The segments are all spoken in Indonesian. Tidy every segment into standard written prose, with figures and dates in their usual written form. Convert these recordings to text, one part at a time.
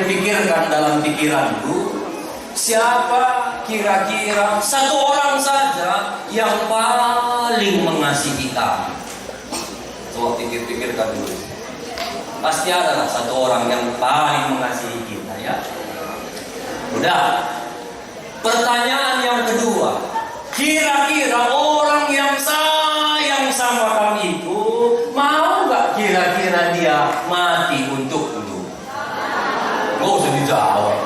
pikir-pikirkan dalam pikiranku, siapa kira-kira satu orang saja yang paling mengasihi kamu? Coba pikir-pikirkan dulu. Pasti adalah satu orang yang paling mengasihi kita, ya. Udah. Pertanyaan yang kedua, kira-kira orang yang sayang sama kamu itu mau nggak kira-kira dia mati untukmu? Nggak usah dijawab.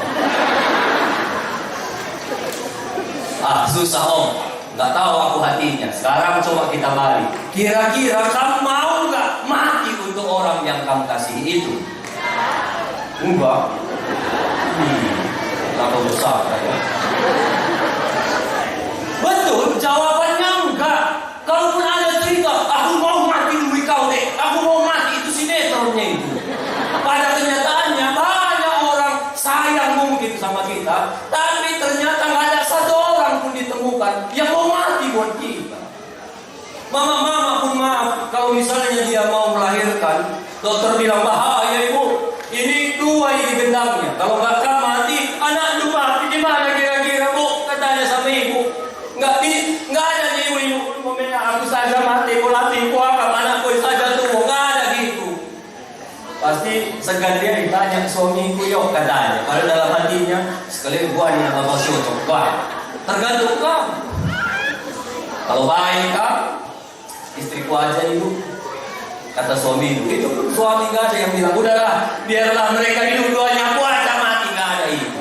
Susah om, nggak tahu aku hatinya. Sekarang coba kita balik. Kira-kira kamu mau nggak mati untuk orang yang kamu kasihi itu? Enggak. Kenapa besar ya? Betul, jawabannya enggak. Kalaupun ada cerita, aku mau mati demi kau deh, aku mau mati, itu sinetronnya itu. Pada kenyataannya banyak orang sayang mungkin sama kita, tapi ternyata nggak ada satu orang pun ditemukan yang mau mati buat kita. Mama pun maaf, kalau misalnya dia mau melahirkan, dokter bilang bahaya ibu, ini 2 ini gendangnya. Kalau nggak mati, anak lu mati gimana kira-kira bu? Katanya sama ibu. Nggak ada nih ibu. Momennya aku saja mati, aku akan anakku saja tuh. Nggak ada gitu. Pasti segan dia ditanya suamiku yuk katanya. Kalau dalam hatinya sekali gua nih apa cocok baik. Tergantung kamu. Kalau baik kan, istriku aja ibu. Kata suami itu suami nggak ada yang bilang udahlah biarlah mereka hidup duanya, aku aja mati, nggak ada itu.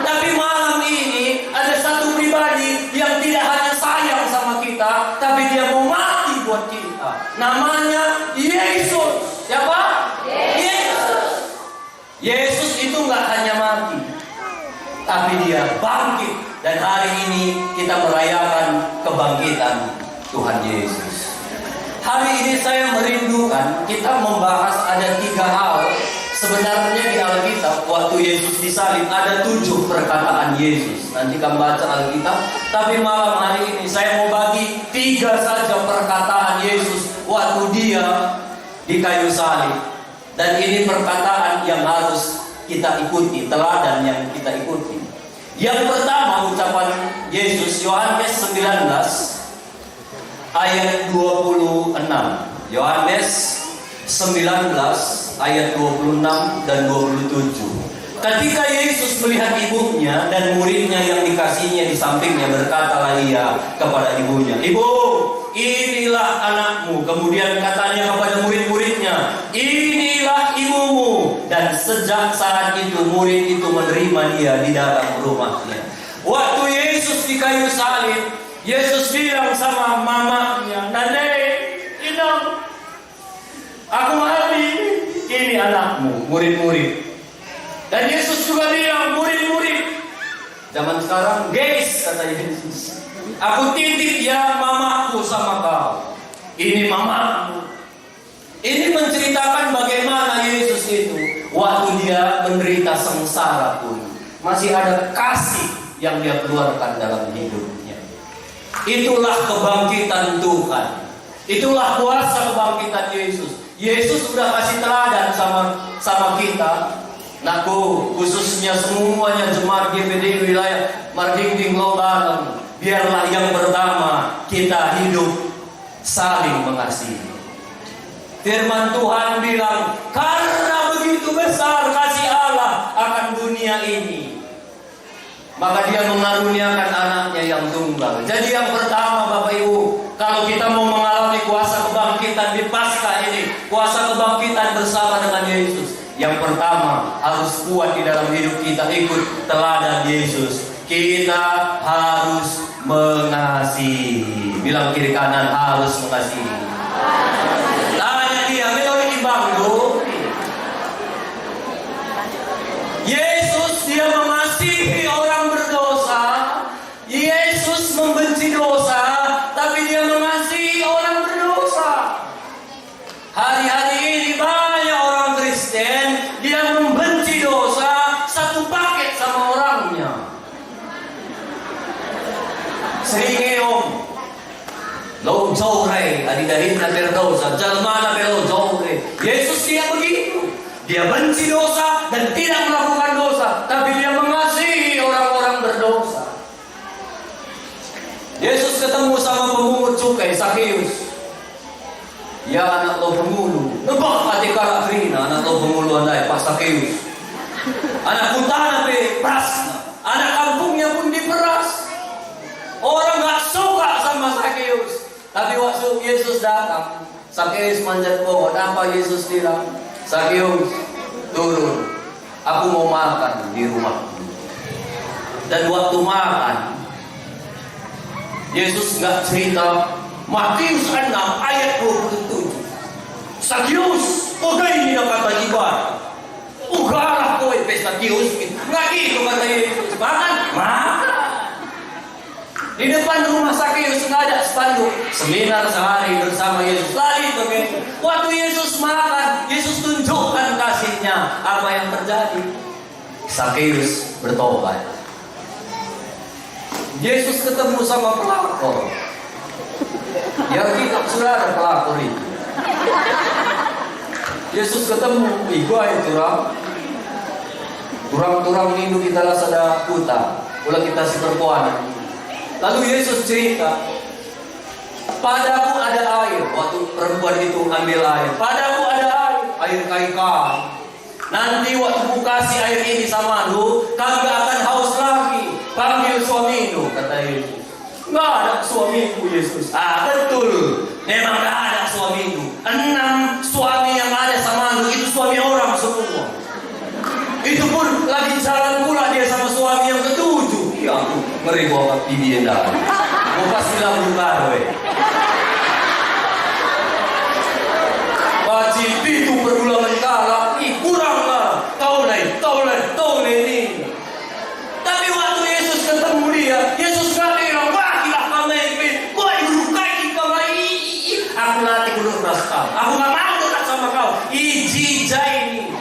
Tapi malam ini ada satu pribadi yang tidak hanya sayang sama kita, tapi dia mau mati buat kita. Namanya Yesus. Siapa? Yesus. Yesus itu nggak hanya mati, tapi dia bangkit. Dan hari ini kita merayakan kebangkitan Tuhan Yesus. Hari ini saya merindukan kita membahas ada 3 hal. Sebenarnya di Alkitab waktu Yesus disalib ada 7 perkataan Yesus. Nanti kamu baca Alkitab. Tapi malam hari ini saya mau bagi 3 saja perkataan Yesus waktu dia di kayu salib. Dan ini perkataan yang harus kita ikuti, teladan yang kita ikuti. Yang pertama ucapan Yesus, Yohanes 19 ayat 26. Yohanes 19 ayat 26 dan 27. Ketika Yesus melihat ibunya dan muridnya yang dikasihnya di sampingnya, berkatalah ia kepada ibunya, "Ibu, inilah anakmu." Kemudian katanya kepada murid-muridnya, "Inilah ibumu." Dan sejak saat itu murid itu menerima dia di dalam rumahnya. Waktu Yesus di kayu salib, Yesus bilang sama mamanya, "Nenek, aku mati. Ini anakmu." Murid-murid. Dan Yesus juga bilang, murid-murid. Zaman sekarang, guys, kata Yesus, "Aku titip ya mamaku sama kau. Ini mamaku." Ini menceritakan bagaimana Yesus itu waktu dia menderita sengsara pun masih ada kasih yang dia keluarkan dalam hidupnya. Itulah kebangkitan Tuhan. Itulah kuasa kebangkitan Yesus. Yesus sudah kasih teladan sama kita. Naku, khususnya semuanya jemaat GPD wilayah Marginding Lobaran, biarlah yang pertama kita hidup saling mengasihi. Firman Tuhan bilang, karena begitu besar kasih Allah akan dunia ini, maka dia mengaruniakan anaknya yang tunggal. Jadi yang pertama Bapak Ibu, kalau kita mau mengalami kuasa kebangkitan di Paskah ini, kuasa kebangkitan bersama dengan Yesus, yang pertama harus kuat di dalam hidup kita, ikut teladan Yesus. Kita harus mengasihi. Bilang kiri kanan, harus mengasihi. Tanya dia, melodi bangku. Yesus dia mengasihi orang berdosa. Yesus membenci dosa, tapi dia mengasihi orang berdosa. Hari-hari ini banyak orang Kristen, dia membenci dosa, satu paket sama orangnya. Sehingga lo jauh adi dari na berdosa, jalmana belo jauh. Yesus dia begitu. Dia benci dosa dan tidak melakukan dosa, tapi dia mengasihi orang-orang berdosa. Yesus ketemu sama pemungut cukai, Zakheus. Ya anak lo pemulu, nebak hati karak rina, anak lo pemulu andai, Pak Zakheus. Anak kuntana pe prasna, anak kampungnya pun diperas. Orang gak suka sama Zakheus. Tapi waktu Yesus datang, Zakheus manjat pohon. Apa Yesus bilang? Zakheus, turun. Aku mau makan di rumah. Dan waktu makan, Yesus nggak cerita. Matius 6 ayat 27. Zakheus, udah ini yang kata ibarat. Ugalah kowe pesta Zakheus. Nggak gitu kata Yesus. Makan. Di depan rumah Zakheus nggak ada spanduk. Seminar sehari bersama Yesus. Lari begitu. Waktu Yesus makan, Yesus tunjukkan kasihnya. Apa yang terjadi? Zakheus bertobat. Yesus ketemu sama pelakor. Ya kita sudah ada pelakor itu. Yesus ketemu, gua itu turang hindu kita lah sada puta. Ulah kita si perempuan. Lalu Yesus cerita, padaku ada air. Waktu perempuan itu ambil air, padaku ada air kaikan. Nanti waktu ku kasih air ini sama lu, kamu gak akan haus lagi. Panggil suamimu, kata Yesus. Gak ada suamiku, Yesus. Betul, memang gak ada suamiku. 6 suami yang ada sama lu itu suami orang semua. Itu pun lagi jalan pula dia sama suami yang ke-7. Ya ampun, ngeri bawa pibi yang dalam. Mau pasti lah berubah, weh. Wajib itu berulang kala, kurang lah. Tahu ini. Tapi waktu Yesus ketemu dia, Yesus gak bilang, wah gila kamepin, gue berukai kita lagi. Aku nanti kudur raskam. Aku gak mau dekat sama kau. Ijijai ini.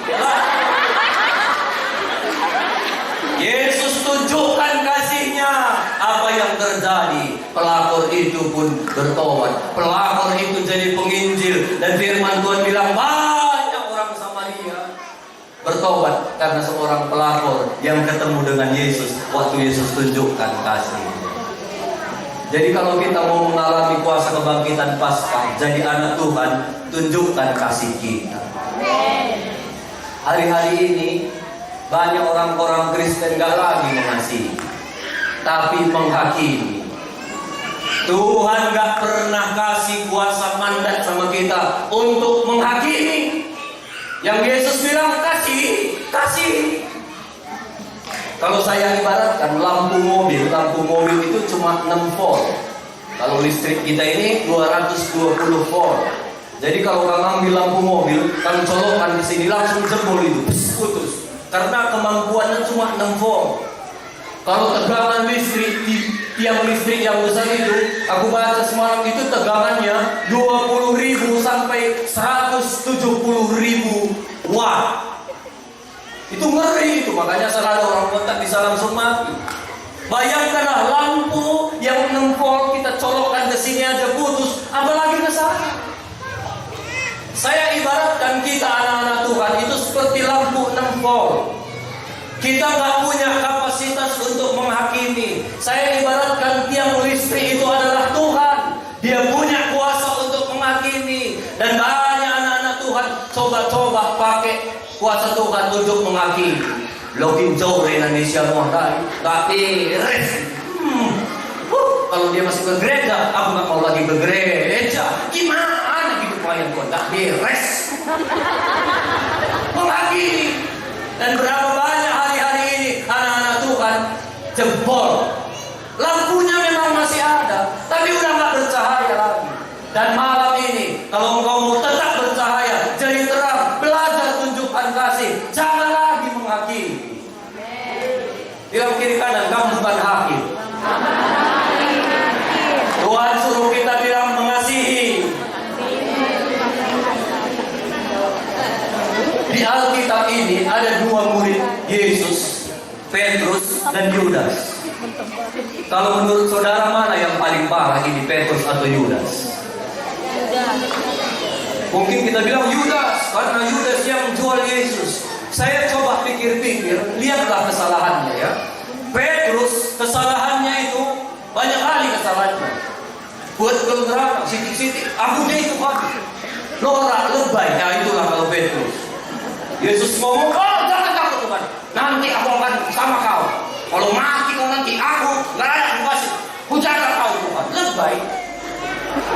Yesus tunjukkan kasihnya. Apa yang terjadi? Pelakor itu pun bertobat. Pelakor itu jadi penginjil. Dan firman Tuhan bilang banyak orang Samaria bertobat karena seorang pelakor yang ketemu dengan Yesus waktu Yesus tunjukkan kasih. Jadi kalau kita mau mengalami kuasa kebangkitan Paskah, jadi anak Tuhan, tunjukkan kasih kita. Hari-hari ini banyak orang-orang Kristen gak lagi mengasihi, tapi menghakimi. Tuhan gak pernah kasih kuasa mandat sama kita untuk menghakimi. Yang Yesus bilang kasih. Kalau saya ibaratkan lampu mobil itu cuma 6 volt. Kalau listrik kita ini 220 volt. Jadi kalau kamu ambil lampu mobil, kamu colokkan di sini langsung jebol itu, putus. Karena kemampuannya cuma 6 volt. Kalau tegangan listrik di tiang listrik yang besar itu, aku baca semalam itu tegangannya 20.000 sampai 170.000 watt. Itu ngeri itu, makanya selalu orang kontak bisa langsung mati. Bayangkanlah lampu yang 6 volt kita colokkan ke sini aja putus, apalagi ke sana. Saya ibaratkan kita anak-anak Tuhan itu seperti lampu 6 volt. Kita nggak punya kapasitas untuk menghakimi. Saya ibaratkan tiang listrik itu adalah Tuhan. Dia punya kuasa untuk menghakimi. Dan banyak anak-anak Tuhan coba-coba pakai kuasa Tuhan untuk menghakimi. Login jauh dari Indonesia modal, tapi kalau dia masih ke gereja, aku nggak mau lagi ke gereja. Gimana gitu pelayan Tuhan? Tak beres. Menghakimi. Dan berapa banyak hari-hari ini anak-anak Tuhan jebol. Lampunya memang masih ada, tapi udah nggak bercahaya lagi. Dan malam ini, kalau engkau mau tetap bercahaya, jadi terang, belajar tunjukkan kasih, jangan lagi menghakimi. Bilang kiri kanan, kamu bukan hakim. Tuhan suruh kita bilang mengasihi. Di Alkitab ini ada 2 murid Yesus, Petrus dan Yudas. Kalau menurut saudara mana yang paling parah ini, Petrus atau Yudas? Mungkin kita bilang Yudas, karena Yudas yang jual Yesus. Saya coba pikir-pikir, lihatlah kesalahannya ya. Petrus, kesalahannya itu banyak kali kesalahannya. Buat neraka, sitik-sitik, abunya itu habis. Norak, lebay, ya itulah kalau Petrus. Yesus ngomong, oh jangan takut Tuhan, nanti aku akan sama kau. Kalau mati kau nanti aku nggak ada aku kasih. Ku jaga kau Tuhan, lebay.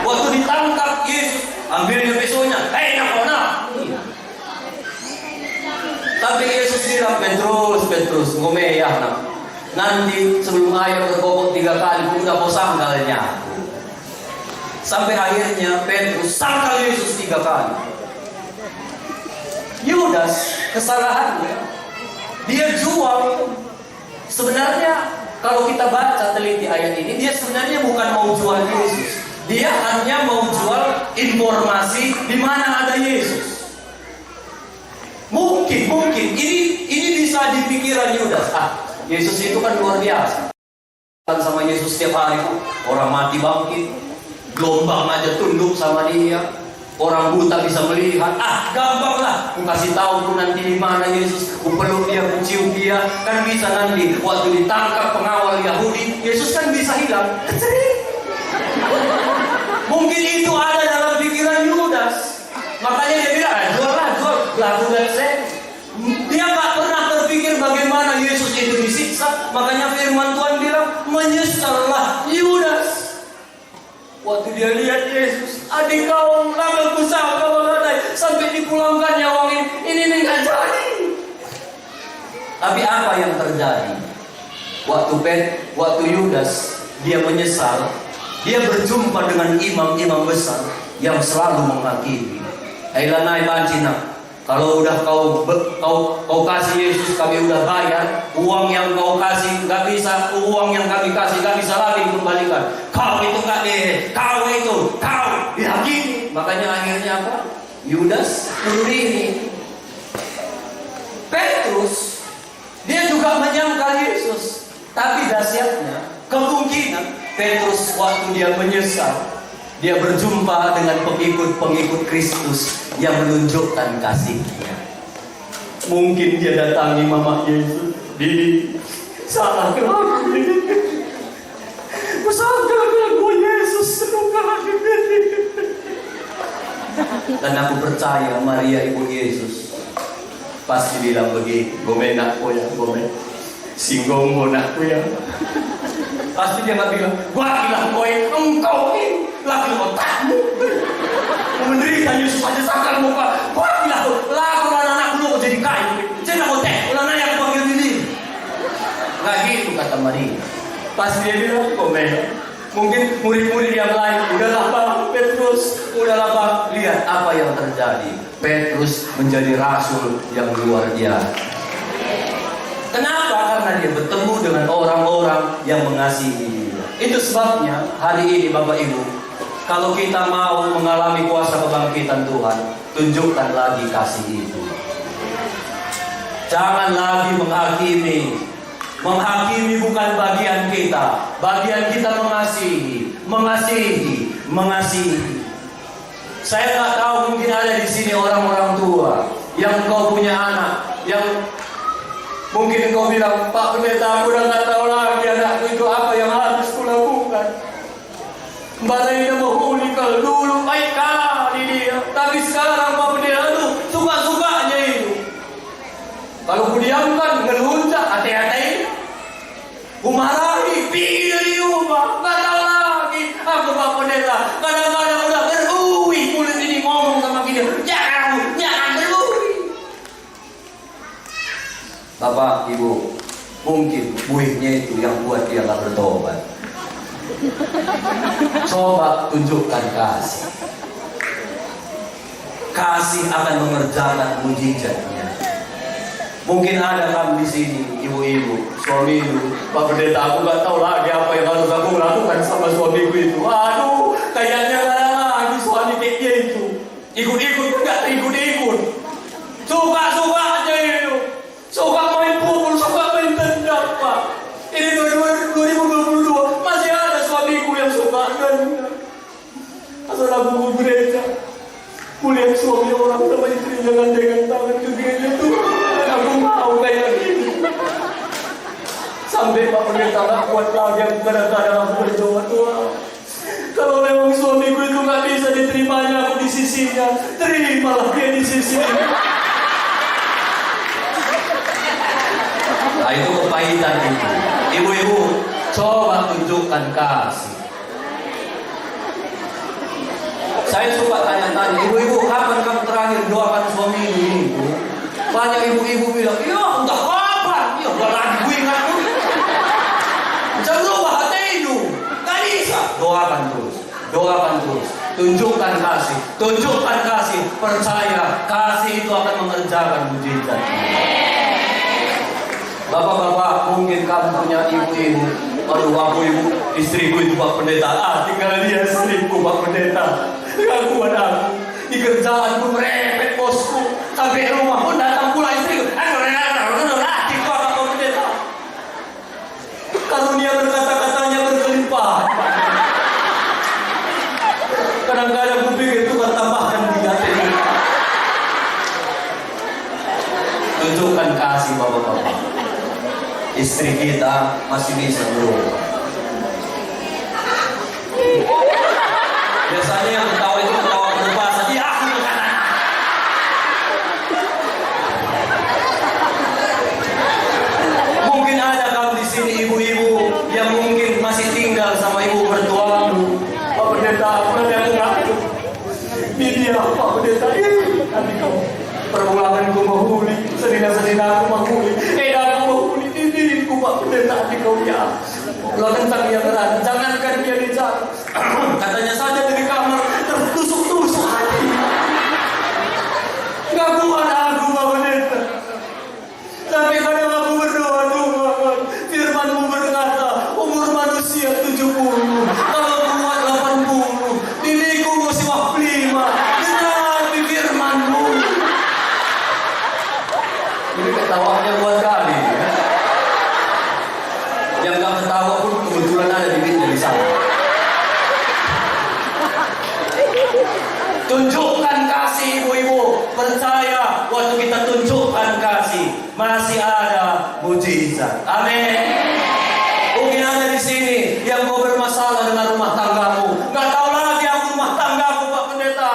Waktu ditangkap Yesus, ambilnya pisaunya, hei nakona. Tapi Yesus bilang, Petrus, ngomeyah nak. Nanti sebelum ayam berbobot 3 kali, udah kau sanggalnya. Sampai akhirnya Petrus sangkal Yesus 3 kali. Yudas, kesalahannya, dia jual. Sebenarnya kalau kita baca teliti ayat ini, dia sebenarnya bukan mau jual Yesus. Dia hanya mau jual informasi di mana ada Yesus. Mungkin ini bisa di pikiran Yudas. Yesus itu kan luar biasa. Kan sama Yesus setiap hari, orang mati bangkit, gelombang aja tunduk sama dia, orang buta bisa melihat. Gampang lah, aku kasih tahu pun nanti di mana Yesus, aku peluk dia, aku cium dia, kan bisa nanti waktu ditangkap pengawal Yahudi, Yesus kan bisa hilang. Mungkin itu ada dalam pikiran Yudas. Makanya dia bilang, jual, laku dan saya. Dia tak pernah berpikir bagaimana Yesus itu disiksa. Makanya firman Tuhan bilang, menyesallah Yudas. Waktu dia lihat Yesus, adik kau lakukan kusah kau badai sampai dipulangkan nyawangin, ini enggak jadi. Tapi apa yang terjadi? Waktu Yudas dia menyesal, dia berjumpa dengan imam-imam besar yang selalu menghakimi. Ailanai pancina, kalau udah kau kasih Yesus, kami udah bayar. Uang yang kau kasih nggak bisa, uang yang kami kasih nggak bisa lagi dikembalikan. Kau itu nggak deh, kau dihakimi. Makanya akhirnya apa? Yudas bunuh diri. Petrus, dia juga menyangkal Yesus. Tapi dahsyatnya, kemungkinan Petrus waktu dia menyesal, dia berjumpa dengan pengikut-pengikut Kristus yang menunjukkan kasihnya. Mungkin dia datangi Mama Yesus, Bibi, salah kelaku ini. Salah kelaku Yesus, dan aku percaya Maria ibu Yesus pasti bilang begini, gomenak ko ya, singgong mo nak ko ya. Pasti dia nggak bilang, gua bilang kowe, engkau ini laki otakmu. Menderita Yesus aja sakal muka. Gua bilang, laku anak lu jadi kayu. Jadi aku ulang nanya aku panggil diri. Nggak gitu kata Maria. Pasti dia bilang, mungkin murid-murid yang lain, udahlah Pak Petrus, udahlah Pak. Lihat apa yang terjadi. Petrus menjadi rasul yang luar biasa. Kenapa? Karena dia bertemu dengan orang-orang yang mengasihi dia. Itu sebabnya hari ini Bapak Ibu, kalau kita mau mengalami kuasa kebangkitan Tuhan, tunjukkan lagi kasih itu. Jangan lagi menghakimi. Menghakimi bukan bagian kita. Bagian kita mengasihi. Saya nggak tahu, mungkin ada di sini orang-orang tua yang kau punya anak, yang mungkin kau bilang, Pak Pendeta, aku udah nggak tahu lagi anakku itu apa yang harus kulakukan. Barangnya menghuni kalau dulu baik kali dia, tapi sekarang Pak Pendeta itu suka-sukanya itu. Kalau ku diamkan, ngelunjak, hati-hati, ku marahi, pergi dari rumah, nggak tahu lagi. Aku Pak Pendeta, kadang-kadang udah beruwi mulut ini ngomong sama gini, jangan beruwi. Bapak, Ibu, mungkin buihnya itu yang buat dia gak bertobat. Coba tunjukkan kasih. Kasih akan mengerjakan mujizatnya. Mungkin ada kamu di sini, ibu-ibu, suamiku, Pak Pendeta, aku gak tahu lagi apa yang harus aku lakukan sama suamiku itu. Aduh, kayaknya gak ada lagi suami kayak dia itu. Ikut-ikut, gak ikut-ikut. Suka-suka aja itu. Suka main pukul, suka main tendang, Pak. Ini 2022 masih ada suamiku yang suka tendang. Asal aku gereja, kuliah suami orang sama istrinya gandengan tangan ke gereja Tuhan. Aku mau kayak gini. Sampai Pak Pendeta gak kuat lagi, aku kadang-kadang aku berdoa, Tuhan, kalau memang suamiku itu gak bisa diterimanya aku di sisinya, terimalah dia di sisinya. Nah itu kepahitan itu. Ibu-ibu, coba tunjukkan kasih. Saya suka tanya-tanya, ibu-ibu kapan kamu terakhir doakan suami ibu? Banyak ibu-ibu bilang, iya udah kapan? Iya udah lagi gue ingat tuh. Jangan lupa hati itu. Gak bisa. Doakan terus. Doakan terus. Tunjukkan kasih. Tunjukkan kasih. Percaya kasih itu akan mengerjakan mujizat. Bapak-bapak, mungkin kamu punya ibu-ibu. Aduh, aku ibu, istriku itu Pak Pendeta. Tinggal dia istriku Pak Pendeta. Gak kuat aku. Di kerjaan pun merepet bosku. Sampai rumah pun datang pula istriku. Pak Pendeta. Karunia berkata-katanya berkelimpahan. Kadang-kadang aku pikir Tuhan tambahkan di hati. Tunjukkan kasih bapak-bapak. Istri kita masih bisa berubah. Biasanya yang ketawa itu ketawa berbahasa. Ya aku bukan anak. Mungkin ada kamu di sini ibu-ibu yang mungkin masih tinggal sama ibu mertuamu. Pak Pendeta, nanti aku ngaku. Ini dia Pak Pendeta. Nanti kamu perbulanganku menghuni, sedina-sedina aku menghuni. Aku menghuni diriku Pak Pendeta di kau ya. Kalau tentang yang berat, jangankan dia bicara. Katanya saja dari kamar tertusuk-tusuk hati. Gak kuat aku Pak Pendeta. Tapi kadang aku berdoa Tuhan, firman-Mu berkata umur manusia 70, kalau kuat 80, diriku masih 5. Tetapi firman-Mu. Ini ketawanya buat kali ya. Yang gak ketawa pun kebetulan ada bibitnya di sana. Tunjukkan kasih ibu-ibu. Percaya waktu kita tunjukkan kasih masih ada mujizat. Amin. Mungkin ada di sini yang mau bermasalah dengan rumah tanggamu. Gak tahu lagi aku rumah tanggaku Pak Pendeta.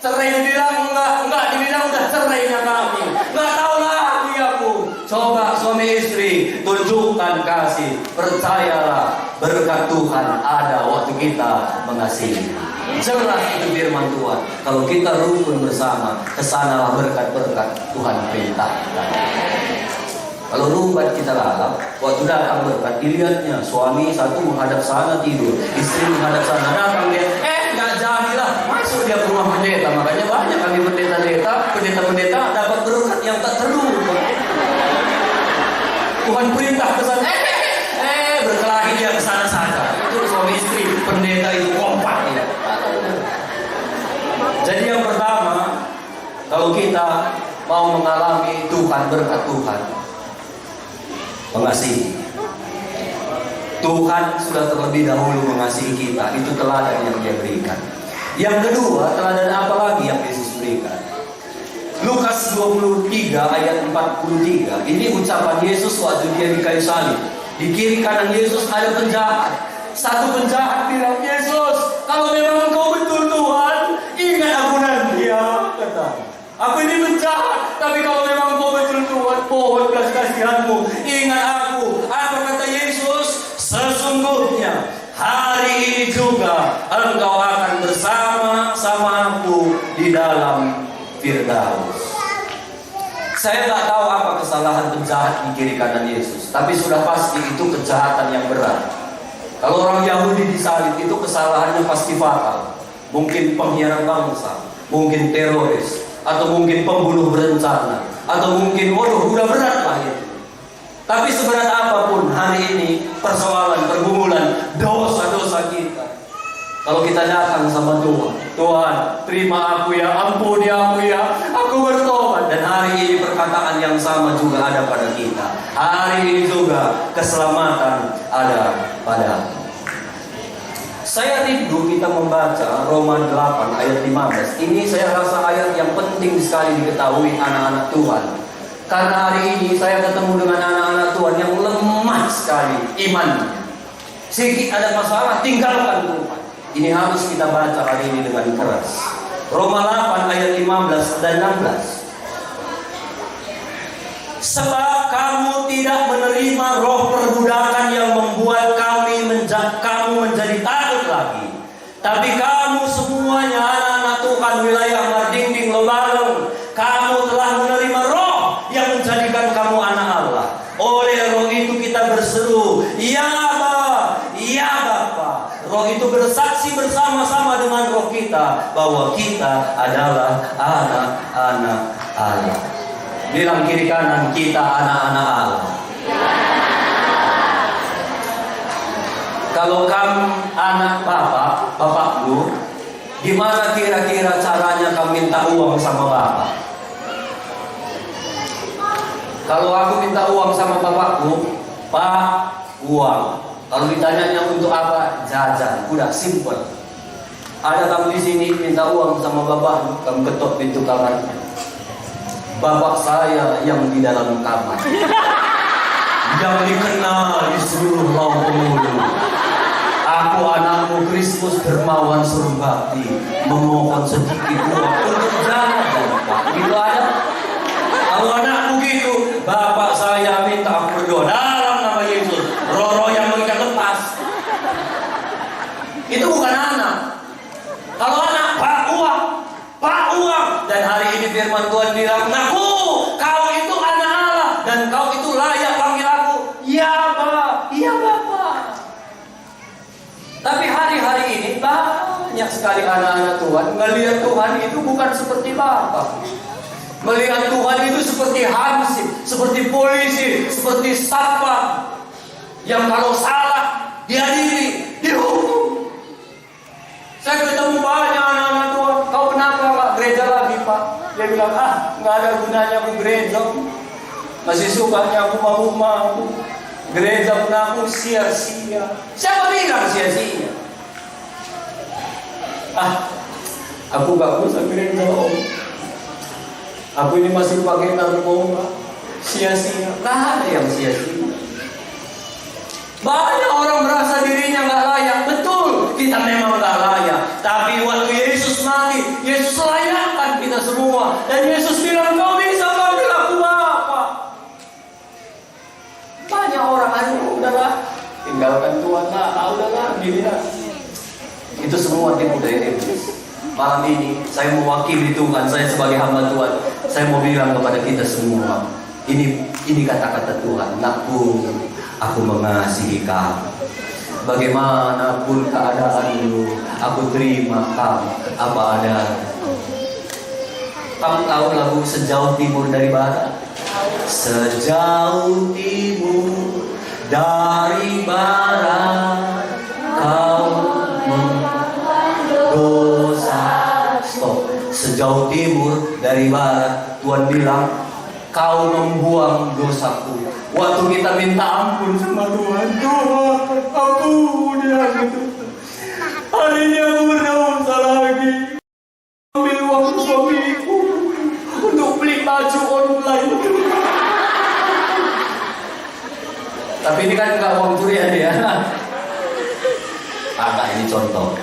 Cerai dibilang enggak dibilang udah cerainya kami. Gak tahu lagi aku. Coba suami istri tunjukkan kasih. Percayalah berkat Tuhan ada waktu kita mengasihi. Jelas itu firman Tuhan. Kalau kita rukun bersama, kesanalah berkat-berkat Tuhan perintahkan. Kalau rumbat kita lalap, waktu datang berkat, dilihatnya suami satu menghadap sana tidur, istri menghadap sana, datang dia, nggak jadilah, masuk dia ke rumah pendeta. Makanya banyak kami pendeta-pendeta dapat berkat yang tak terduga. Tuhan perintah ke sana, berkelahi dia ke sana saja. Itu suami istri pendeta itu kompak ya. Jadi yang pertama, kalau kita mau mengalami Tuhan, berkat Tuhan, mengasihi. Tuhan sudah terlebih dahulu mengasihi kita. Itu teladan yang Dia berikan. Yang kedua, teladan apa lagi yang Yesus berikan? Lukas 23 ayat 43. Ini ucapan Yesus waktu Dia di kayu salib. Di kiri kanan Yesus ada penjahat. Satu penjahat bilang, Yesus, kalau memang Engkau betul Tuhan, ingat aku nanti ya. Kata, aku ini penjahat, tapi kalau memang Engkau betul Tuhan, mohon belas kasihan-Mu, ingat aku. Apa kata Yesus? Sesungguhnya hari ini juga Engkau akan bersama-sama aku di dalam Firdaus. Saya tak tahu apa kesalahan penjahat di kiri kanan Yesus, tapi sudah pasti itu kejahatan yang berat. Kalau orang Yahudi disalib itu kesalahannya pasti fatal. Mungkin pengkhianat bangsa, mungkin teroris, atau mungkin pembunuh berencana, atau mungkin udah berat lah itu. Tapi seberat apapun hari ini persoalan, pergumulan, dosa-dosa kita, kalau kita datang sama Tuhan, Tuhan terima aku ya, ampuni aku ya, aku bertobat. Dan hari ini perkataan yang sama juga ada pada kita. Hari ini juga keselamatan ada pada. Saya rindu kita membaca Roma 8 ayat 15. Ini saya rasa ayat yang penting sekali diketahui anak-anak Tuhan. Karena hari ini saya ketemu dengan anak-anak Tuhan yang lemah sekali imannya. Sedikit ada masalah, tinggalkan Tuhan. Ini harus kita baca hari ini dengan keras. Roma 8 ayat 15 dan 16. Sebab kamu tidak menerima roh perbudakan yang membuat kamu menjadi takut lagi. Tapi kamu semuanya anak-anak Tuhan wilayah Mardingding Lobalong, kamu telah menerima roh yang menjadikan kamu anak Allah. Oleh roh itu kita berseru, ya Bapa, ya Bapa. Roh itu bersaksi bersama-sama dengan roh kita bahwa kita adalah anak-anak Allah. Bilang kiri kanan, kita anak-anak Allah. Kalau kamu anak bapakku, gimana kira-kira caranya kamu minta uang sama bapak? Kalau aku minta uang sama bapakku, Pak, uang. Kalau ditanyanya untuk apa? Jajan. Udah simple. Ada kamu di sini minta uang sama bapak, kamu ketok pintu kamar. Bapak saya yang di dalam kamar, yang dikenal di seluruh laut Pemulung. Aku anakmu Kristus dermawan suruh bakti, memohon sedikit uang untuk jajan, Pak. Gitu aja. Kalau anakku gitu, bapak saya minta aku berdoa dalam nama Yesus, roh-roh yang mengikat lepas. Itu bukan anak. Kalau anak, Pak uang. Dan hari ini firman Tuhan bilang, "Ngaku, kau itu anak Allah dan kau itu layak panggil aku. Ya Bapa, iya Bapa." Tapi hari-hari ini banyak sekali anak-anak Tuhan melihat Tuhan itu bukan seperti Bapa. Melihat Tuhan itu seperti hansip, seperti polisi, seperti satpam yang kalau salah diadili, dihukum. Saya ketemu banyak anak-anak Tuhan. Kau kenapa Pak gereja lagi Pak? Dia bilang, nggak ada gunanya aku gereja. Masih sukanya aku mau. Gereja pun aku sia-sia. Siapa bilang sia-sia? Aku gak usah gereja om. Aku ini masih pakai narkoba. Sia-sia. Nggak ada yang sia-sia. Banyak orang merasa dirinya nggak layak. Betul, kita memang nggak layak. Tapi waktu Yesus mati, Yesus layakkan kita semua. Dan Yesus bilang, kau bisa panggil aku Bapa. Banyak orang, udahlah, tinggalkan Tuhan lah, udahlah, gini lah. Itu semua tipu daya iblis. Malam ini saya mewakili Tuhan, saya sebagai hamba Tuhan, saya mau bilang kepada kita semua, ini kata-kata Tuhan, nakku, aku mengasihi kamu. Bagaimanapun keadaanmu, aku terima kamu apa ada. Kamu tahu lagu Sejauh Timur dari Barat? Sejauh timur dari barat, kau dosa. Stop. Sejauh timur dari barat, Tuhan bilang, kau membuang dosaku. Waktu kita minta ampun sama Tuhan, Tuhan ampuni aku. Hari ini aku berdosa lagi. Ambil uang suamiku untuk beli baju online. Tapi ini kan enggak uang curian ya. Ini contoh.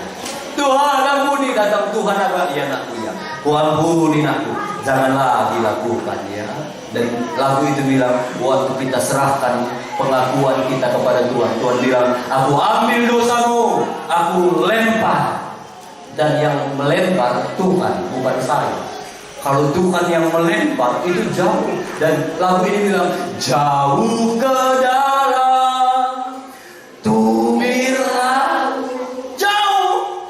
Tuhan ampuni, datang Tuhan apa? Ya nakku ya. Tuhan ampuni nakku. Janganlah dilakukan ya. Dan lagu itu bilang, waktu kita serahkan pengakuan kita kepada Tuhan, Tuhan bilang, aku ambil dosamu, aku lempar. Dan yang melempar Tuhan, bukan saya. Kalau Tuhan yang melempar itu jauh. Dan lagu ini bilang, jauh ke dalam tubir laut. Jauh.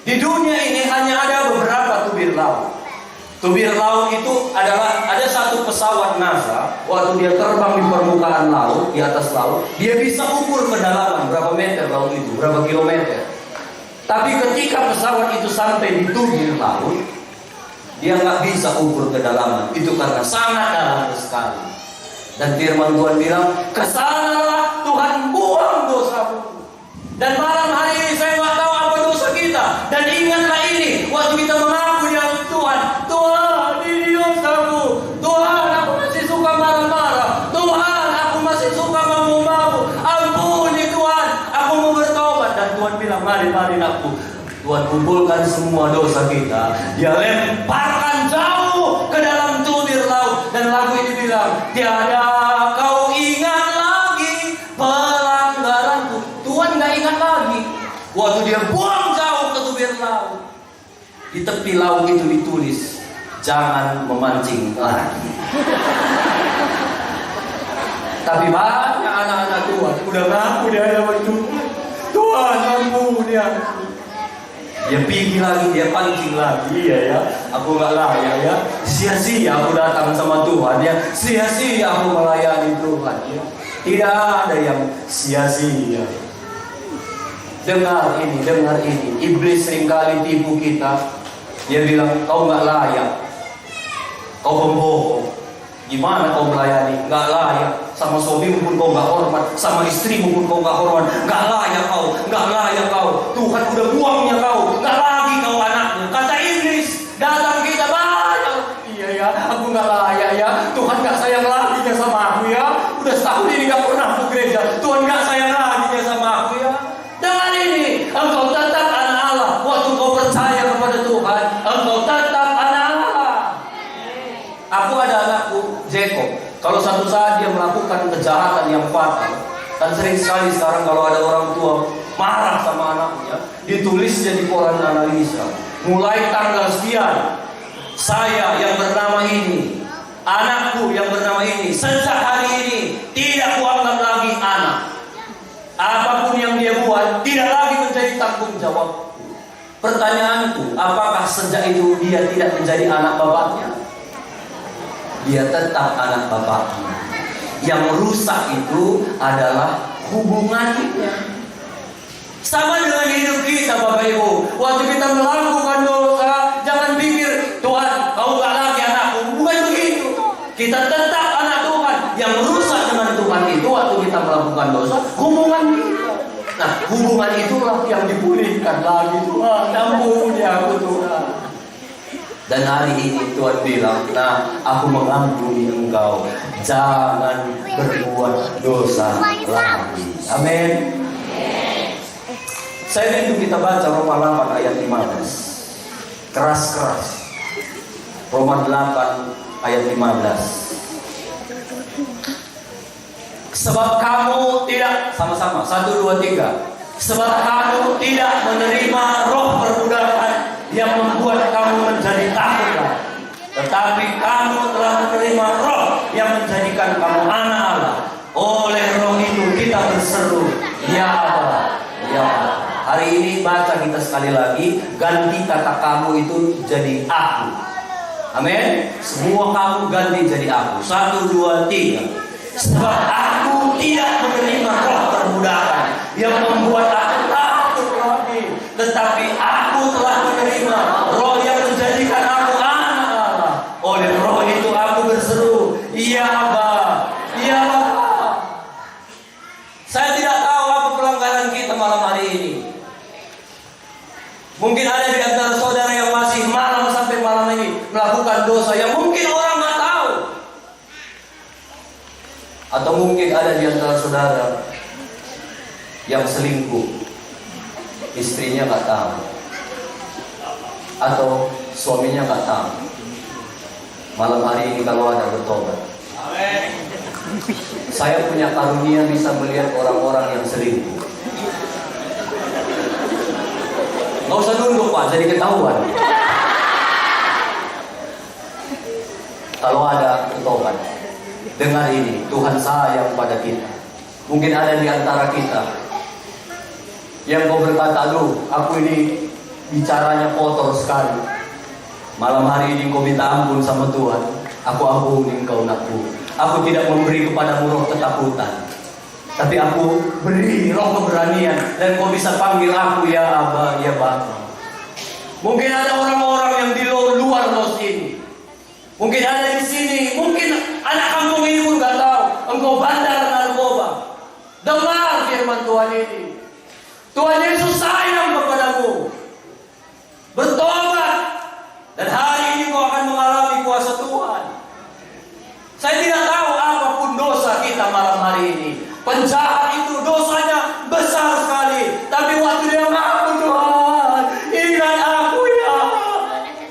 Di dunia ini hanya ada beberapa tubir laut. Tubir laut itu adalah, ada satu pesawat NASA, waktu dia terbang di permukaan laut, di atas laut, dia bisa ukur kedalaman berapa meter laut itu, berapa kilometer. Tapi ketika pesawat itu sampai di tubir laut, dia nggak bisa ukur kedalaman. Itu karena sangat dalam sekali. Dan firman Tuhan bilang, kesanalah Tuhan buang dosamu. Dan malam hari Dan ingatlah ini, waktu kita mengaku di hadapan Tuhan, Tuhan ini dosaku, Tuhan aku masih suka marah-marah, Tuhan aku masih suka ngomong-ngomong, ampuni Tuhan, aku mau bertobat. Dan Tuhan bilang, mari aku. Tuhan kumpulkan semua dosa kita, Dia lemparkan jauh ke dalam tumir laut. Dan lagu ini bilang, tiada kau ingat lagi pelanggaranku. Tuhan gak ingat lagi. Waktu Dia buang jauh ke tumir laut, di tepi laut itu ditulis, jangan memancing lagi. Tapi banyak anak-anak Tuhan udah ngaku di hadapan Tuhan, Tuhan ampuni aku. Dia pergi lagi, dia pancing lagi. Iya ya, aku gak layak ya. Sia-sia aku datang sama Tuhan ya. Sia-sia aku melayani Tuhan ya. Tidak ada yang sia-sia. Dengar ini. Iblis seringkali tipu kita. Dia bilang, kau gak layak, kau pembohong. Gimana kau melayani? Gak layak. Sama suamimu pun kau gak hormat, sama istrimu pun kau gak hormat. Gak layak kau. Tuhan udah buangnya kau. Gak lagi kau anaknya. Kata iblis, datang kita banyak. Iya ya, aku gak layak ya. Tuhan gak sayang lagi ya sama aku ya. Udah setahun ini gak pernah ke gereja. Tuhan gak sayang lagi ya sama aku ya. Dengan ini, engkau tetap anak Allah. Waktu kau percaya kepada Tuhan, engkau tetap anak Allah. Aku ada anakku, Jacob. Kalau satu saat dia melakukan kejahatan yang fatal, dan sering sekali sekarang kalau ada orang tua marah sama anaknya, ditulisnya di koran analisa. Mulai tanggal sekian, saya yang bernama ini, anakku yang bernama ini, sejak hari ini tidak kuanggap lagi anak. Apapun yang dia buat tidak lagi menjadi tanggung jawab. Pertanyaanku, apakah sejak itu dia tidak menjadi anak bapaknya? Dia tetap anak bapaknya. Yang rusak itu adalah hubungannya. Sama dengan hidup kita Bapak Ibu. Waktu kita melakukan dosa, jangan pikir Tuhan kau gak lagi anakku. Bukan begitu. Kita tetap anak Tuhan. Yang rusak dengan Tuhan itu waktu kita melakukan dosa, hubungan kita. Nah, hubungan itulah yang dipulihkan lagi. Tuhan ampuni aku Tuhan. Dan hari ini Tuhan bilang, nah aku mengampuni engkau. Jangan berbuat dosa lagi. Amin. Saya rindu kita baca Roma 8 ayat 15. Keras-keras. Roma 8 ayat 15. Sebab kamu tidak, sama-sama, 1, 2, 3. Sebab kamu tidak menerima roh perbudakan yang membuat kamu menjadi takut lagi, tetapi kamu telah menerima roh yang menjadikan kamu anak Allah. Oleh roh itu kita berseru, ya Allah, ya Allah. Hari ini baca kita sekali lagi, ganti kata kamu itu jadi aku. Amin. Semua kamu ganti jadi aku. 1, 2, 3. Sebab aku tidak menerima roh perbudakan yang membuat aku takut lagi, tetapi aku telah menerima roh yang menjadikan aku anak Allah. Oleh roh itu aku berseru, iya Aba, iya Bapa. Saya tidak tahu apa pelanggaran kita malam hari ini. Mungkin ada di antara saudara yang masih malam sampai malam ini melakukan dosa yang mungkin orang nggak tahu. Atau mungkin ada di antara saudara yang selingkuh, istrinya nggak tahu, atau suaminya nggak tahu. Malam hari ini kalau ada bertobat. Amin. Saya punya karunia bisa melihat orang-orang yang selingkuh. Nggak usah nunduk Pak, jadi ketahuan. Kalau ada bertobat. Dengar ini, Tuhan sayang pada kita. Mungkin ada di antara kita yang kau berkata, aduh, aku ini bicaranya kotor sekali. Malam hari ini kau minta ampun sama Tuhan. Aku ampuni engkau nakku. Aku tidak memberi kepadamu roh ketakutan, tapi aku beri roh keberanian. Dan kau bisa panggil aku ya Aba, ya Bapa. Mungkin ada orang-orang yang di luar los ini. Mungkin ada di sini, mungkin anak kampung ini pun gak tahu engkau bandar narkoba. Dengar firman Tuhan ini. Tuhan Yesus sayang kepadamu. bertobat, dan hari ini kau akan mengalami kuasa Tuhan. Saya tidak tahu apapun dosa kita malam hari ini. Penjahat itu dosanya besar sekali, tapi waktu dia mengaku, Tuhan, ingat aku ya.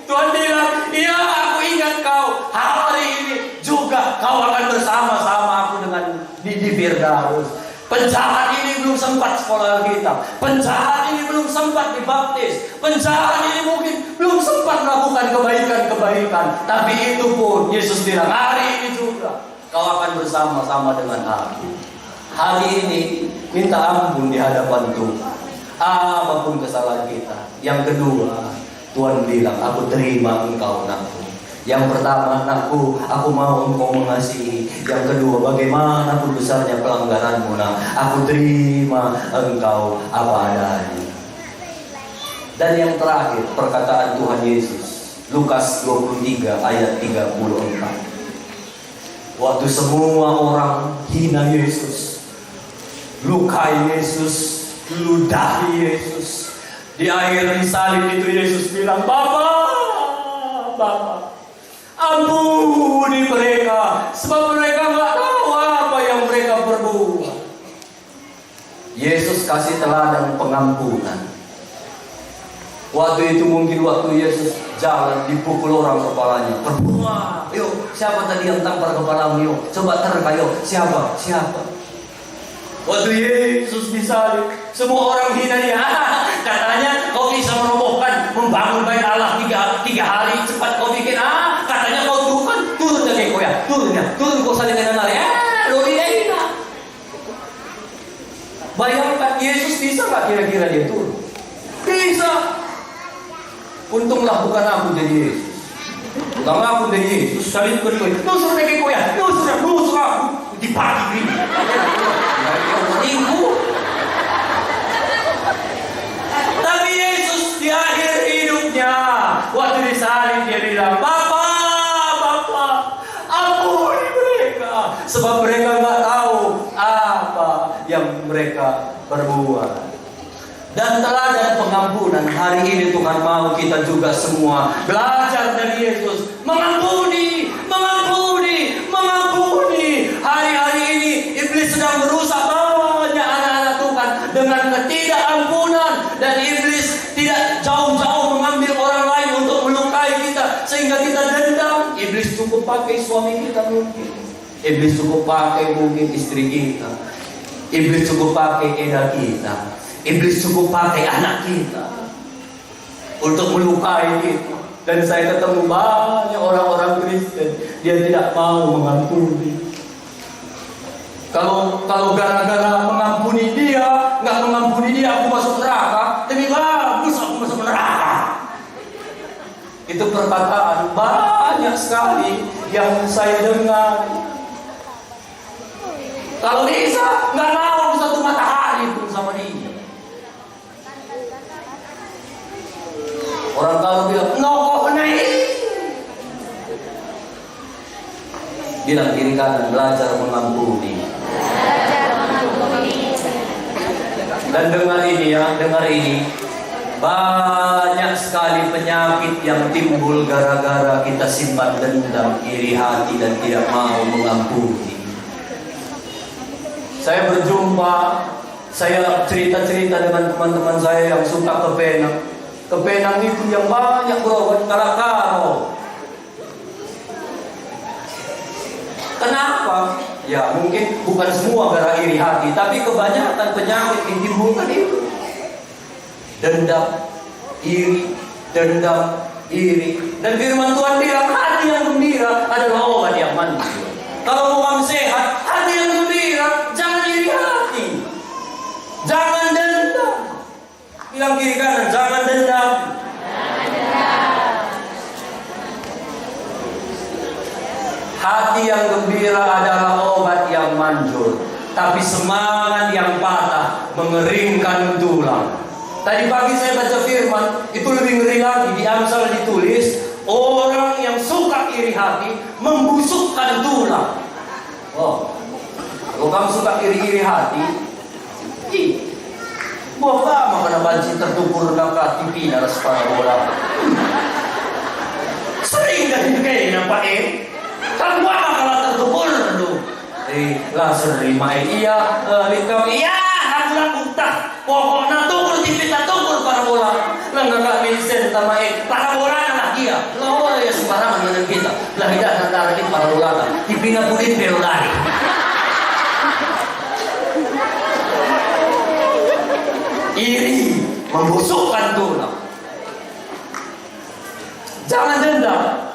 Tuhan bilang, iya aku ingat kau. Hari ini juga kau akan bersama-sama aku dengan di Firdaus. Penjahat ini belum sempat sekolah Alkitab. Penjahat ini belum sempat dibaptis. Penjahat ini mungkin belum sempat melakukan kebaikan-kebaikan. Tapi itu pun Yesus bilang, hari ini juga kau akan bersama-sama dengan aku. Hari ini minta ampun di hadapan Tuhan. Apapun kesalahan kita. Yang kedua, Tuhan bilang, aku terima engkau anakku. Yang pertama, anakku, aku mau engkau mengasihi. Yang kedua, bagaimanapun besarnya pelanggaranmu, nak, aku terima engkau apa adanya. Dan yang terakhir, perkataan Tuhan Yesus, Lukas 23 ayat 34. Waktu semua orang hina Yesus, lukai Yesus, ludahi Yesus, di akhir salib itu Yesus bilang, Bapa, ampuni mereka, sebab mereka nggak tahu apa yang mereka perbuat. Yesus kasih teladan pengampunan. Waktu itu mungkin waktu Yesus jalan dipukul orang kepalanya. Perbuat, yuk, siapa tadi yang tampar kepalamu? Yuk, coba terka, yuk, siapa? Waktu Yesus disalib, semua orang hina dia. Katanya kau bisa merobohkan, membangun bait Allah tiga hari cepat kau bikin. Katanya kau turun dari kau ya, turun kau saling kenal ya. Lo dia hina. Bayangkan Yesus bisa nggak kira-kira dia turun? Bisa. Untunglah bukan aku jadi Yesus. Bukan aku jadi Yesus. Salib kedua, tusuk dari kau ya, tusuk aku di pagi ini. Tapi Yesus di akhir hidupnya, waktu disalib dia bilang, Bapa, ampuni mereka, sebab mereka nggak tahu apa yang mereka perbuat. Dan teladan pengampunan hari ini Tuhan mau kita juga semua belajar dari Yesus, mengampuni. Hari-hari ini iblis sedang merusak banyak anak-anak Tuhan dengan ketidakampunan, dan iblis tidak jauh-jauh mengambil orang lain untuk melukai kita sehingga kita dendam. Iblis cukup pakai suami kita mungkin. Iblis cukup pakai mungkin istri kita. Iblis cukup pakai eda kita. Iblis cukup pakai anak kita untuk melukai kita. Dan saya ketemu banyak orang-orang Kristen, dia tidak mau mengampuni. Kalau gara-gara mengampuni dia, nggak mengampuni dia, aku masuk neraka. Lebih bagus aku masuk neraka. Itu perkataan banyak sekali yang saya dengar. Kalau Isa nggak mau satu matahari pun sama dia. Orang kalau bilang, nokok naik. Bilang kiri kanan, belajar mengampuni. Dan dengar ini, banyak sekali penyakit yang timbul gara-gara kita simpan dendam, iri hati, dan tidak mau mengampuni. Saya cerita-cerita dengan teman-teman saya yang suka ke Penang. Ke Penang itu yang banyak berobat kalakaro. Kenapa? Ya mungkin bukan semua gara iri hati, tapi kebanyakan penyakit yang timbulkan itu dendam, iri. Dan firman Tuhan bilang, hati yang gembira adalah obat yang manis. Kalau mau kamu sehat, hati yang gembira, jangan iri hati, jangan dendam. Bilang kiri kanan, jangan dendam. Hati yang gembira adalah obat yang manjur, tapi semangat yang patah mengeringkan tulang. Tadi pagi saya baca firman, itu lebih ngeri lagi. Di Amsal ditulis, orang yang suka iri hati membusukkan tulang. Oh, kalau kamu suka iri hati, buat lama kena si tertukur na ka tipinas para wala. Sering na din kayo na pa eh. Kalwa ka kala tertukur na do. Langsung terima iya, likam iya, aku lang utak. Pokok na tukur tipit na tukur para wala. Nang minsan tama para wala na lagi ya. Lawa ya sembarangan dengan kita. Lagi dah antara kita para wala. Tipina pulin pero lari. Iri membusukkan tulang. Jangan dendam.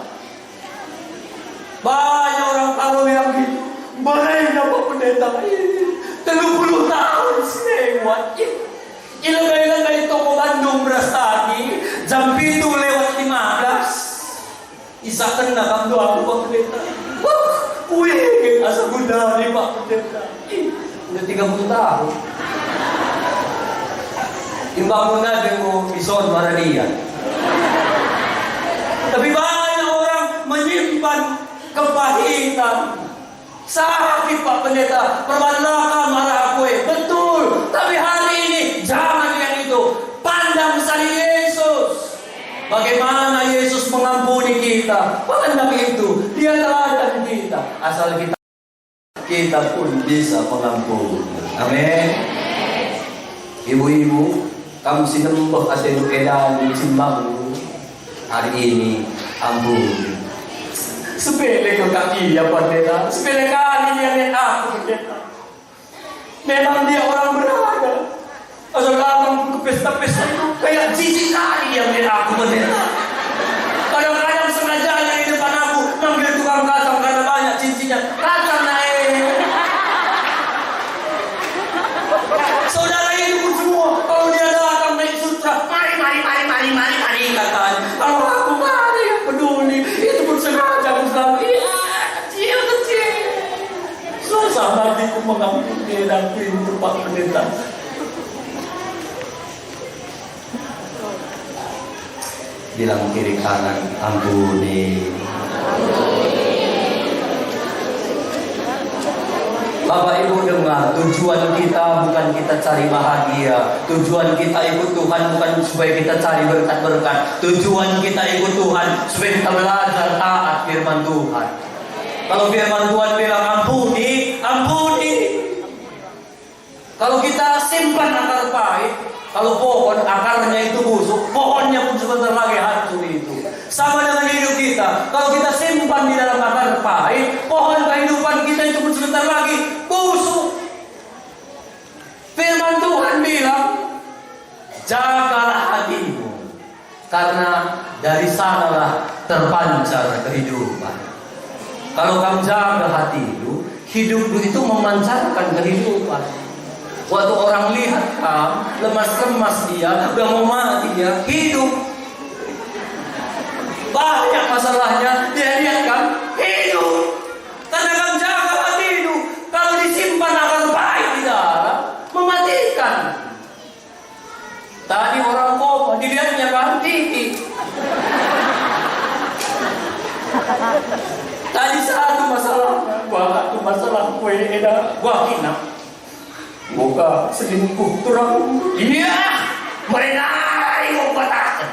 Banyak orang tahu yang gitu. Balai dapat pendeta ini 30 tahun lewat. Ilagay toko Bandung Brastagi jam 7:15. Isakan na kamdo ako Pak Pendeta. Uy, asa gunda ni Pak Pendeta. Udah 30 tahun. Imbang mo na din mo ison maranian. Tapi banyak orang menyimpan kepahitan. Sakit Pak Pendeta, perbanlakan marah aku. Betul, tapi hari ini jangan yang itu. Pandang salib Yesus. Bagaimana Yesus mengampuni kita. Pandang itu, Dia teladan kita. Asal kita pun bisa mengampuni. Amin. Ibu-ibu, kamu sinembah asal kedan simbangmu. Hari ini ampuni. Sepele kau kaki ya Pendeta. Sepele kali dia lihat aku Pendeta. Memang dia orang berharga. Asal kamu ke pesta-pesta itu kayak jijik kali dia lihat aku Pendeta. Kadang-kadang sengaja yang di depan aku manggil tukang kacang karena banyak cincinnya. Kacang naik. Saudara ini pun semua kalau dia datang naik sutra, mari katanya. Kalau aku nggak ada yang peduli, itu pun sengaja Ustaz. Iya, kecil. Susah hatiku mengampuni dan pintu Pak Pendeta. Bilang kiri kanan, ampuni. Bapak Ibu dengar, tujuan kita bukan kita cari bahagia. Tujuan kita ikut Tuhan bukan supaya kita cari berkat-berkat. Tujuan kita ikut Tuhan supaya kita belajar taat firman Tuhan. Kalau firman Tuhan bilang ampuni, ampuni. Kalau kita simpan akar pahit, kalau pohon akarnya itu busuk, pohonnya pun sebentar lagi hancur itu. Sama dengan hidup kita. Kalau kita simpan di dalam akar pahit, pohon kehidupan kita itu pun sebentar lagi busuk. Firman Tuhan bilang, jagalah hatimu, karena dari sanalah terpancar kehidupan. Kalau kamu jaga hatimu, hidupmu itu memancarkan kehidupan. Waktu orang lihat kamu lemas-lemas dia, udah mau mati dia, hidup. Banyak masalahnya, dia lihat kan hidup. Karena kamu jaga hatimu. Kalau disimpan akan baik di dalam, mematikan. Tadi orang koma, dilihatnya kan titik. Tadi satu masalah, satu masalah kue edah, gua kina. Buka selingkuh turang. Iya, merenari obatkan.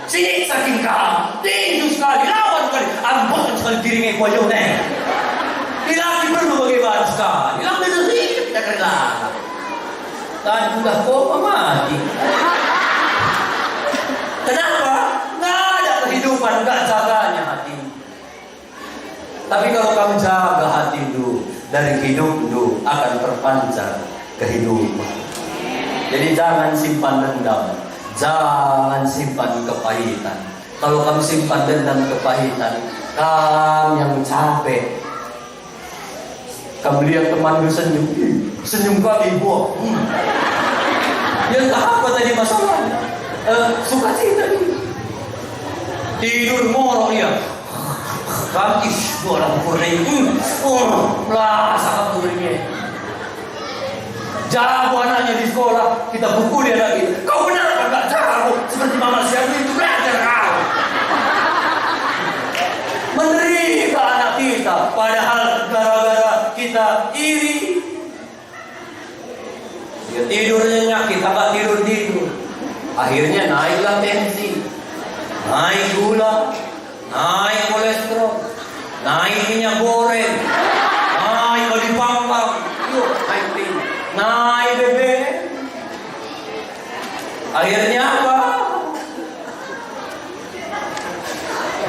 Sini saking kamu, tinggi sekali, lawan sekali, ambon sekali dirinya kuayo nih. Dilaki perlu bagaimana sekali, lawan itu sih kita kerja. Tadi udah kok mati. Kenapa? Nggak ada kehidupan, nggak jaganya hati. Tapi kalau kamu jaga hati dulu, dari hidup dulu akan terpancar kehidupan. Jadi jangan simpan dendam, jangan simpan kepahitan. Kalau kamu simpan dendam kepahitan, kamu yang capek. Kamu lihat temanmu senyum, senyum kali buah. Yang apa tadi masalahnya? Sukacita ini. Tidur morok ya. Kantis orang kuring. Lah sangat kuringnya. Jago anaknya di sekolah, kita pukul dia lagi. Kau kenapa enggak jago? Seperti mama siapa itu belajar kau. Menderita anak kita, padahal gara-gara kita iri. Ya tidurnya nyak, kita nggak tidur. Akhirnya naiklah tensi, naik gula, naik kolesterol, naik minyak goreng, naik kali panggang, yuk naik tinggi, naik BBM. Akhirnya apa?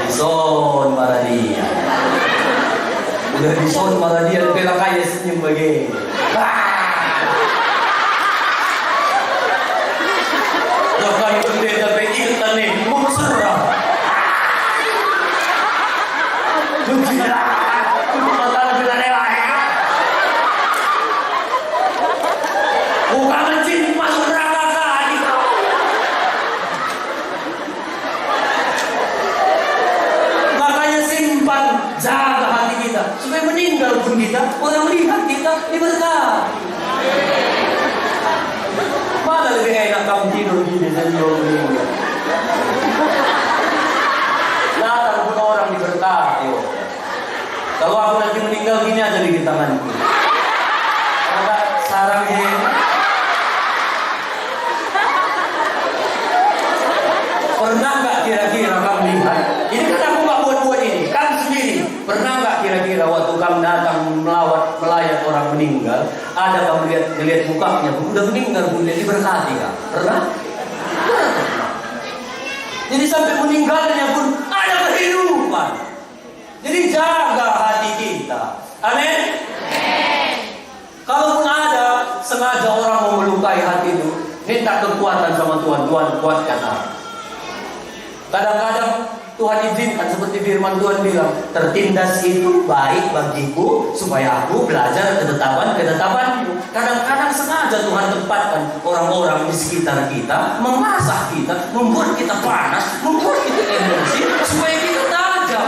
Dison Maradia. Udah dison Maradia, pela kaya senyum begini. Bahkan gede tapi intan nih, mengserah. Begila, mata lebih leleh. Bukan mencin masuk neraka kali kau. Makanya simpan, jaga hati kita supaya meninggal pun kita, orang lihat kita diberkati. Mana lebih enak kamu tidur gini sambil meninggal. Datang pun orang diberkati. Kalau aku nanti meninggal gini aja di tanganku. Ada sarangnya. Pernah nggak kira-kira kamu lihat? Ini kan aku nggak buat-buat ini, kamu sendiri. Pernah nggak kira-kira waktu kamu datang melayat orang meninggal, ada kamu lihat mukanya, udah meninggal, udah diberkati kan? Pernah? Jadi sampai meninggalnya pun ada kehidupan. Jadi jaga hati kita. Amin. Kalaupun ada sengaja orang mau melukai hati itu, minta kekuatan sama Tuhan. Tuhan kuatkan hati. Kadang-kadang Tuhan izinkan seperti firman Tuhan bilang, tertindas itu baik bagiku supaya aku belajar ketetapan-ketetapanmu. Kadang-kadang sengaja Tuhan tempatkan orang-orang di sekitar kita, mengasah kita, membuat kita panas, membuat kita emosi, supaya kita tajam.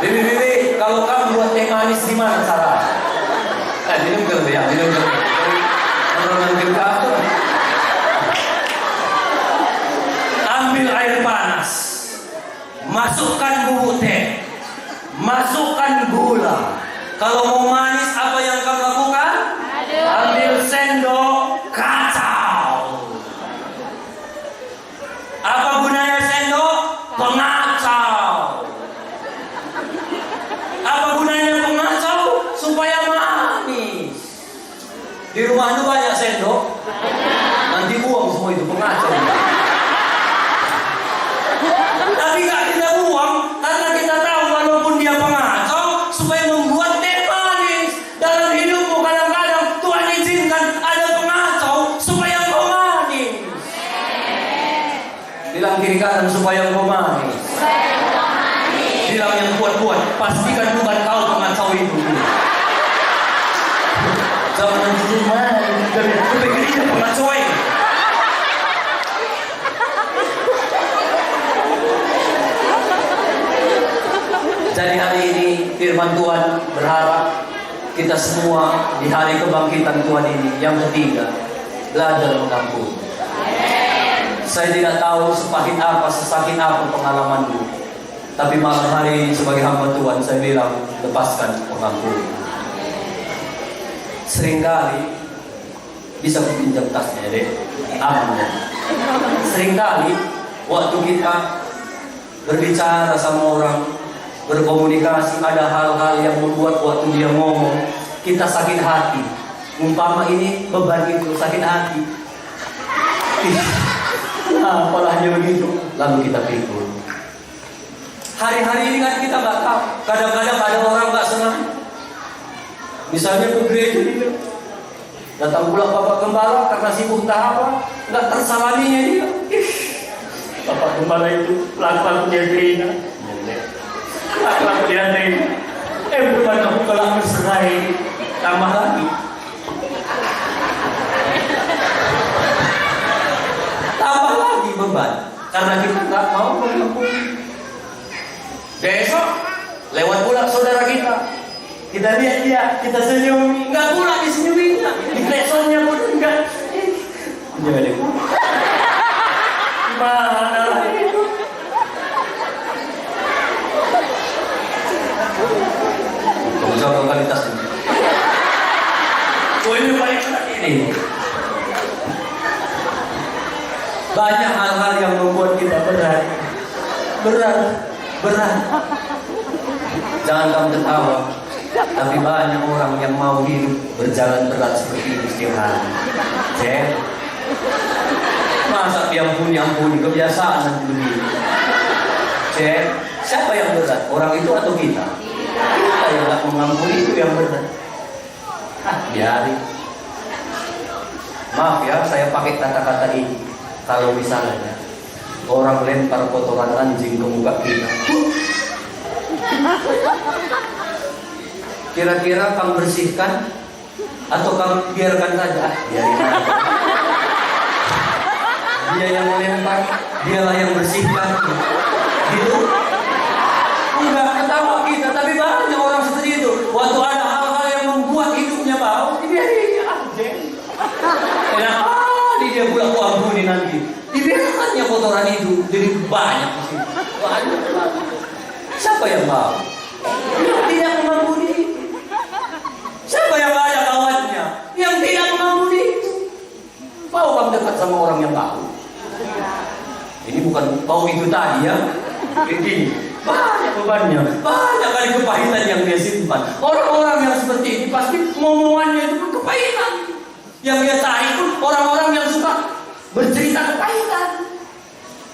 Bibi, kalau kamu buat teh manis di mana caranya? Minum dulu ya, minum dulu. Ambil air panas, masukkan bubuk teh, masukkan gula. Kalau mau manis, apa yang kamu lakukan? Ambil sendok kacau. Apa gunanya sendok? Pengacau. Apa gunanya pengacau? Supaya manis. Di rumah itu banyak sendok, nanti buang semua itu pengacau. Tapi gak kita buang karena kita tahu walaupun dia pengacau supaya membuat teh manis. Dalam hidupmu kadang-kadang Tuhan izinkan ada pengacau supaya kau manis. Bilang kiri kanan supaya kau manis. Bilang yang kuat-kuat, pastikan bukan kau pengacau itu. Jangan jujur mana, kepikir dia pengacau. Jadi hari ini firman Tuhan berharap kita semua di hari kebangkitan Tuhan ini yang ketiga belajar mengampuni. Saya tidak tahu sepahit apa, sesakit apa pengalamanmu, tapi malam hari ini sebagai hamba Tuhan saya bilang lepaskan mengampuni. Seringkali bisa pinjam tasnya deh, aman. Seringkali waktu kita berbicara sama orang, berkomunikasi, ada hal-hal yang membuat waktu dia ngomong kita sakit hati. Umpama ini beban itu sakit hati. Nah, apalah dia begitu. Lalu kita pikir. Hari-hari ini kan kita nggak tahu. Kadang-kadang ada orang nggak senang. Misalnya ke gereja itu, datang pula Bapak Gembala karena sibuk entah apa, nggak tersalaminya dia. Bapak Gembala itu pelan-pelan punya gereja. Akhlak dia nih, bukan aku kalau berserai tambah lagi. Tambah lagi beban karena kita nggak mau mengampuni. Besok lewat pula saudara kita lihat dia, kita senyum, nggak pula disenyuminya, di flexonnya pun enggak. Jadi mana itu? Jaga kualitas ini. Oh, ini paling berat ini. Banyak hal-hal yang membuat kita berat. Jangan kamu tertawa. Tapi banyak orang yang mau hidup berjalan berat seperti ini setiap hari. Cek. Masa diampuni kebiasaan nanti begini. Cek. Siapa yang berat? Orang itu atau kita? Kita yang tak mengampuni itu yang berat. Biarin. Maaf ya, saya pakai kata-kata ini. Kalau misalnya orang lempar kotoran anjing ke muka kita, kira-kira kamu bersihkan atau kamu biarkan saja? Biarin aja. Dia yang melempar, dialah yang bersihkan. Gitu? Enggak ketawa kita, tapi banyak orang seperti itu. Waktu ada hal-hal yang membuat hidupnya bau, dibiarin aja. Kenapa? Dia pula aku ampuni nanti. Dibiarkannya kotoran itu jadi banyak di sini. Banyak. Siapa yang mau? Yang tidak mengampuni. Siapa yang ada kawannya? Yang tidak mengampuni. Mau kamu dekat sama orang yang bau? Ini bukan bau itu tadi ya. Ini banyak bebannya, banyak kali kepahitan yang dia simpan. Orang-orang yang seperti ini pasti ngomongannya itu kepahitan. Yang dia cari pun orang-orang yang suka bercerita kepahitan.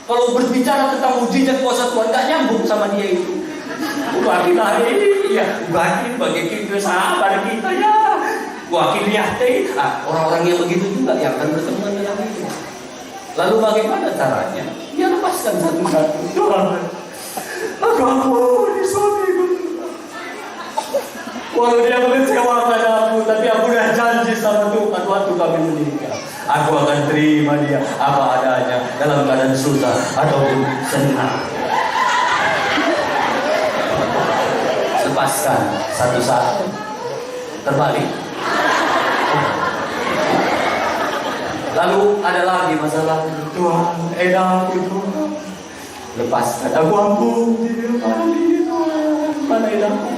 Kalau berbicara tentang mujizat kuasa Tuhan, gak nyambung sama dia itu. Bagi lari, ya, bagi kita sahabat kita ya. Wakil yahti, orang-orang yang begitu juga yang akan bertemu dengan dia. Lalu bagaimana caranya? Dia lepaskan satu-satu. Tuhan, aku ampuni suamiku. Walau dia mengecewakan aku, tapi aku udah janji sama Tuhan waktu kami menikah. Aku akan terima dia apa adanya dalam keadaan susah ataupun senang. Lepaskan satu-satu. Terbalik. Lalu ada lagi masalah. Tuhan, aku Tuhan. Lepaskan. Aku ampun dia. Tuhan. Mana edahku?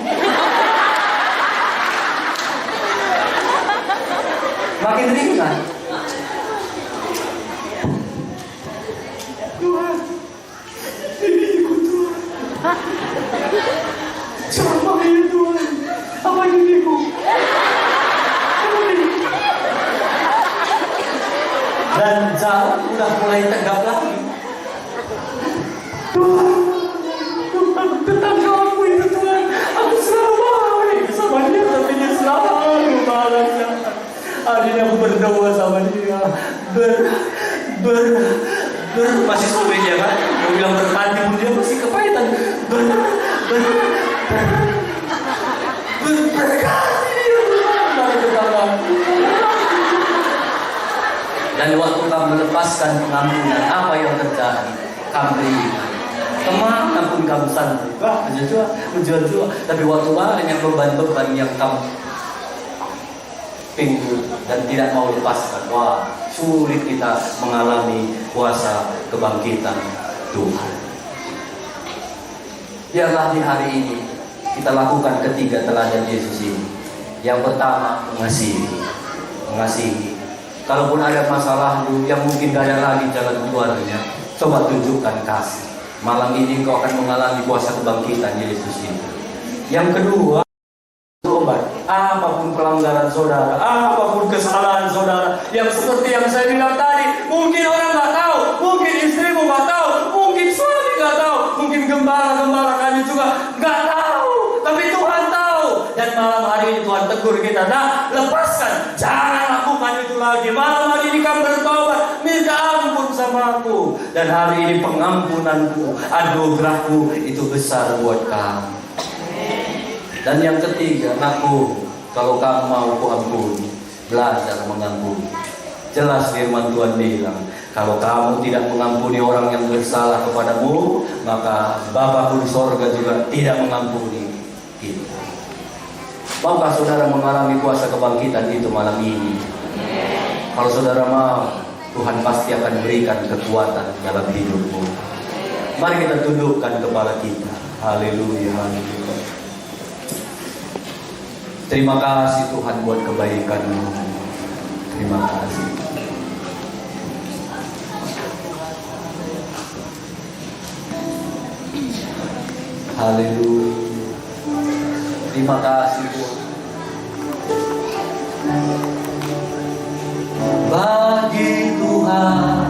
Makin ringan. Tuhan, diriku Tuhan. Sama ini Tuhan. Apa diriku? Dan jalan udah mulai tegap lagi. Tuhan, tentang aku itu Tuhan. Aku selalu baik sama dia, tapi dia selalu balasnya. Akhirnya aku berdoa sama dia. Masih suaminya kan? Dia bilang bertani pun dia masih kepahitan. Berkati dia dan waktu kamu melepaskan pengampunan, apa yang terjadi? Kamu beriman. Kemana pun kamu santri, menjual-jual. Tapi waktu banyak beban-beban yang kamu pinggul dan tidak mau lepaskan, wah, sulit kita mengalami kuasa kebangkitan Tuhan. Biarlah di hari ini kita lakukan ketiga teladan Yesus ini. Yang pertama, mengasihi. Kalaupun ada masalah yang mungkin gak ada lagi jalan keluarnya, coba tunjukkan kasih. Malam ini kau akan mengalami kuasa kebangkitan Yesus ini. Yang kedua, tobat. Apapun pelanggaran saudara, apapun kesalahan saudara, yang seperti yang saya bilang tadi, mungkin orang gak tahu, mungkin istrimu gak tahu, mungkin suami gak tahu, mungkin gembala-gembala kami juga gak tahu, tapi Tuhan tahu. Dan malam hari ini Tuhan tegur kita, nah, lepaskan, jangan lakukan itu lagi. Malam hari ini kamu bertobat, minta ampun sama aku, dan hari ini pengampunanku, anugerahku itu besar buat kamu. Dan yang ketiga, aku, kalau kamu mau ku ampuni, belajar mengampuni. Jelas firman Tuhan bilang, kalau kamu tidak mengampuni orang yang bersalah kepadamu, maka Bapakku di sorga juga tidak mengampuni kita. Maukah saudara mengalami kuasa kebangkitan itu malam ini? Kalau saudara mau, Tuhan pasti akan berikan kekuatan dalam hidupmu. Mari kita tundukkan kepala kita. Haleluya, haleluya. Terima kasih Tuhan buat kebaikan-Mu. Terima kasih. Haleluya. Terima kasih Tuhan. Bagi Tuhan